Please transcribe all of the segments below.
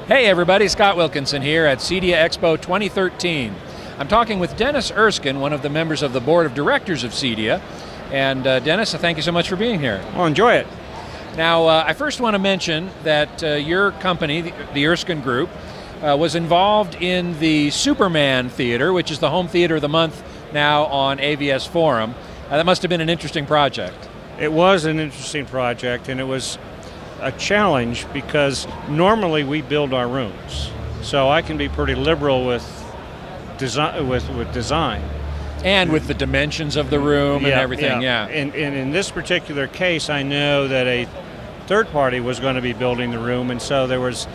Hey everybody, Scott Wilkinson here at CEDIA Expo 2013. I'm talking with Dennis Erskine, one of the members of the board of directors of CEDIA. And Dennis, thank you so much for being here. Well, enjoy it. Now, I first want to mention that your company, the Erskine Group, was involved in the Superman Theater, which is the home theater of the month now on AVS Forum. That must have been an interesting project. It was an interesting project, and it was a challenge because normally we build our rooms, so I can be pretty liberal with design. And with the dimensions of the room and everything, yeah. And in this particular case, I know that a third party was going to be building the room, and so there was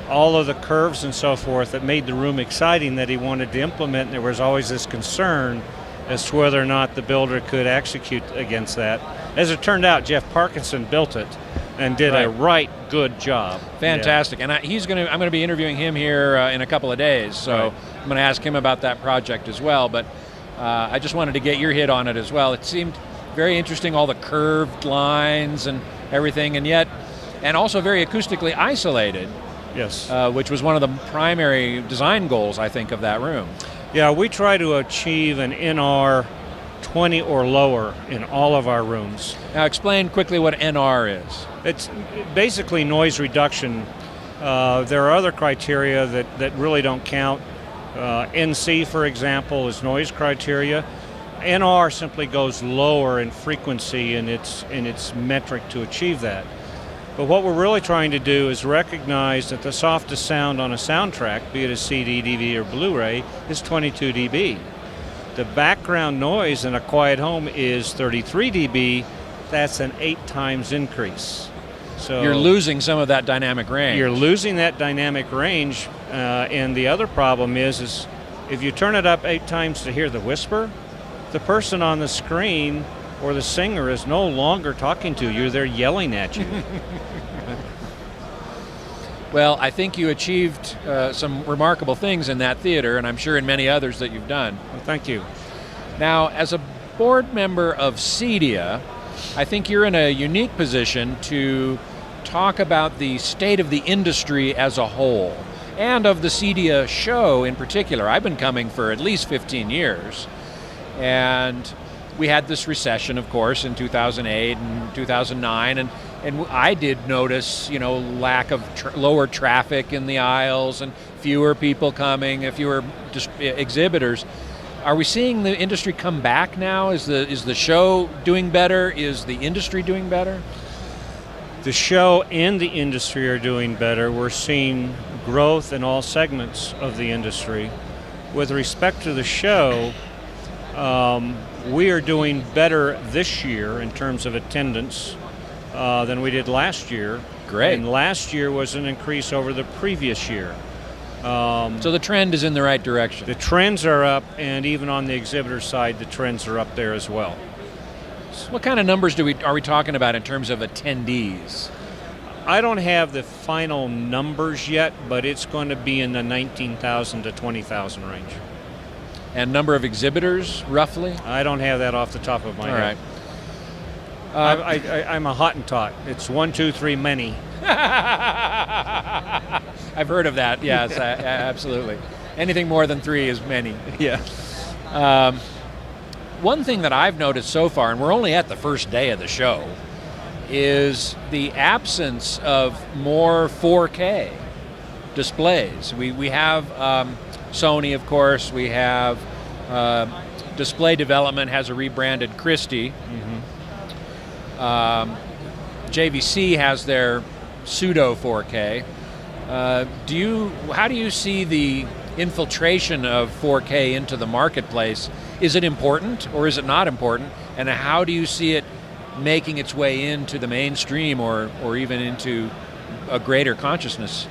all of the curves and so forth that made the room exciting that he wanted to implement, and there was always this concern as to whether or not the builder could execute against that. As it turned out, Jeff Parkinson built it and did a good job. Fantastic. And I'm going to be interviewing him here in a couple of days, so I'm going to ask him about that project as well. But I just wanted to get your hit on it as well. It seemed very interesting, all the curved lines and everything, and also very acoustically isolated. Yes. Which was one of the primary design goals, I think, of that room. Yeah, we try to achieve an NR 20 or lower in all of our rooms. Now explain quickly what NR is. It's basically noise reduction. There are other criteria that really don't count. NC, for example, is noise criteria. NR simply goes lower in frequency in its metric to achieve that. But what we're really trying to do is recognize that the softest sound on a soundtrack, be it a CD, DVD, or Blu-ray, is 22 dB. The background noise in a quiet home is 33 dB. That's an 8 times increase. So you're losing some of that dynamic range. You're losing that dynamic range, and the other problem is if you turn it up 8 times to hear the whisper, the person on the screen or the singer is no longer talking to you, they're yelling at you. Well, I think you achieved some remarkable things in that theater, and I'm sure in many others that you've done. Well, thank you. Now, as a board member of CEDIA, I think you're in a unique position to talk about the state of the industry as a whole, and of the CEDIA show in particular. I've been coming for at least 15 years, and we had this recession, of course, in 2008 and 2009, and I did notice, lack of lower traffic in the aisles and fewer people coming, fewer exhibitors. Are we seeing the industry come back now? Is the show doing better? Is the industry doing better? The show and the industry are doing better. We're seeing growth in all segments of the industry. With respect to the show, we are doing better this year in terms of attendance than we did last year. Great. And last year was an increase over the previous year. So the trend is in the right direction. The trends are up, and even on the exhibitor side, the trends are up there as well. What kind of numbers are we talking about in terms of attendees? I don't have the final numbers yet, but it's going to be in the 19,000 to 20,000 range. And number of exhibitors, roughly? I don't have that off the top of my head. All right. I'm a Hottentot. It's 1, 2, 3, many. I've heard of that, yes, absolutely. Anything more than 3 is many. Yeah. One thing that I've noticed so far, and we're only at the first day of the show, is the absence of more 4K displays. We have Sony, of course. We have Display Development has a rebranded Christie. JVC has their pseudo 4K. How do you see the infiltration of 4K into the marketplace? Is it important or is it not important? And how do you see it making its way into the mainstream or even into a greater consciousness?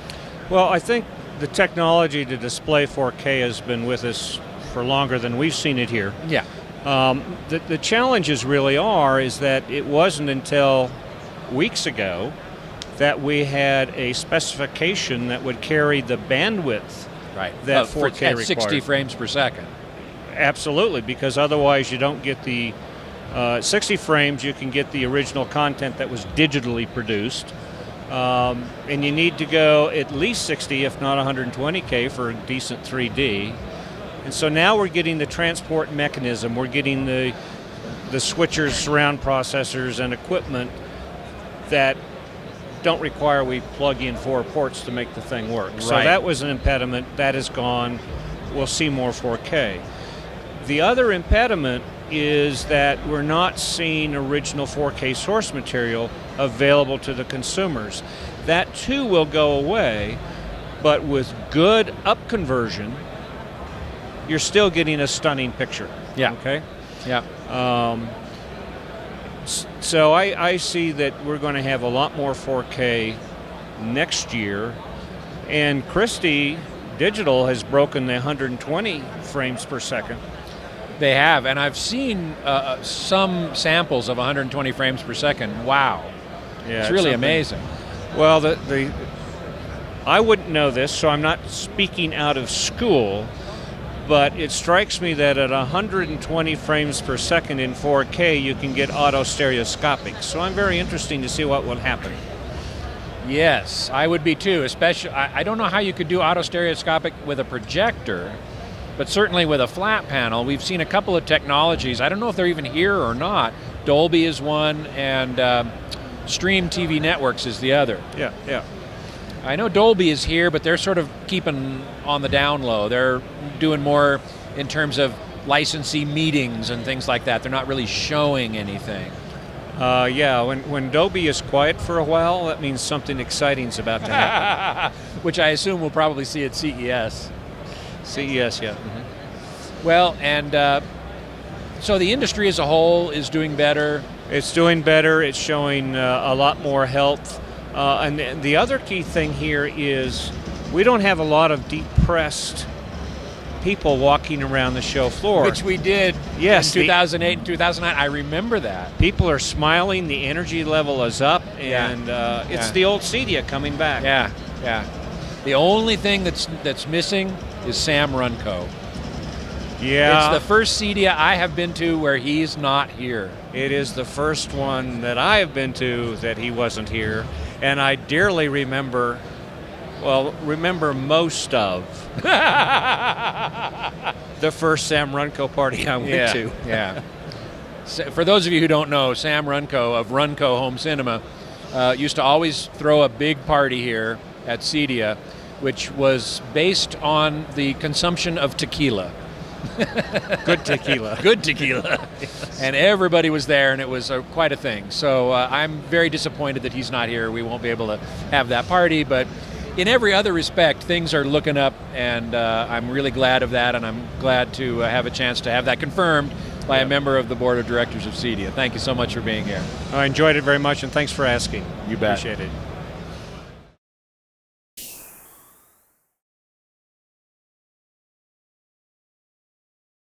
Well, I think the technology to display 4K has been with us for longer than we've seen it here. Yeah. The challenges really is that it wasn't until weeks ago that we had a specification that would carry the bandwidth that 4K at 60 frames per second. Absolutely, because otherwise you don't get the 60 frames, you can get the original content that was digitally produced. And you need to go at least 60, if not 120K for a decent 3D. And so now we're getting the transport mechanism, we're getting the switchers, surround processors, and equipment that don't require we plug in 4 ports to make the thing work. Right. So that was an impediment. That is gone. We'll see more 4K. The other impediment is that we're not seeing original 4K source material available to the consumers. That too will go away, but with good up conversion, you're still getting a stunning picture. Yeah. Okay? Yeah. So I see that we're going to have a lot more 4K next year, and Christie Digital has broken the 120 frames per second. They have, and I've seen some samples of 120 frames per second. Wow. Yeah, it's really something. amazing. Well, I wouldn't know this, so I'm not speaking out of school, but it strikes me that at 120 frames per second in 4K, you can get auto stereoscopic. So I'm very interested to see what will happen. Yes, I would be too. Especially, I don't know how you could do auto stereoscopic with a projector, but certainly with a flat panel. We've seen a couple of technologies. I don't know if they're even here or not. Dolby is one, and Stream TV Networks is the other. Yeah, yeah. I know Dolby is here, but they're sort of keeping on the down low. They're doing more in terms of licensee meetings and things like that. They're not really showing anything. Yeah, when Dolby is quiet for a while, that means something exciting is about to happen. Which I assume we'll probably see at CES. CES, yeah. Mm-hmm. Well, and so the industry as a whole is doing better. It's doing better. It's showing a lot more health. And the other key thing here is we don't have a lot of depressed people walking around the show floor. Which we did in 2008 and 2009. I remember that. People are smiling. The energy level is up. And it's the old CEDIA coming back. Yeah, yeah. The only thing that's missing is Sam Runco. Yeah. It's the first CEDIA I have been to where he's not here. It is the first one that I have been to that he wasn't here. And I dearly remember most of the first Sam Runco party I went to. Yeah. So for those of you who don't know, Sam Runco of Runco Home Cinema used to always throw a big party here at CEDIA, which was based on the consumption of tequila. Good tequila. Good tequila. Yes. And everybody was there, and it was quite a thing. So I'm very disappointed that he's not here. We won't be able to have that party, but in every other respect, things are looking up, and I'm really glad of that, and I'm glad to have a chance to have that confirmed by a member of the board of directors of CEDIA. Thank you so much for being here. I enjoyed it very much, and thanks for asking. You bet. Appreciate it.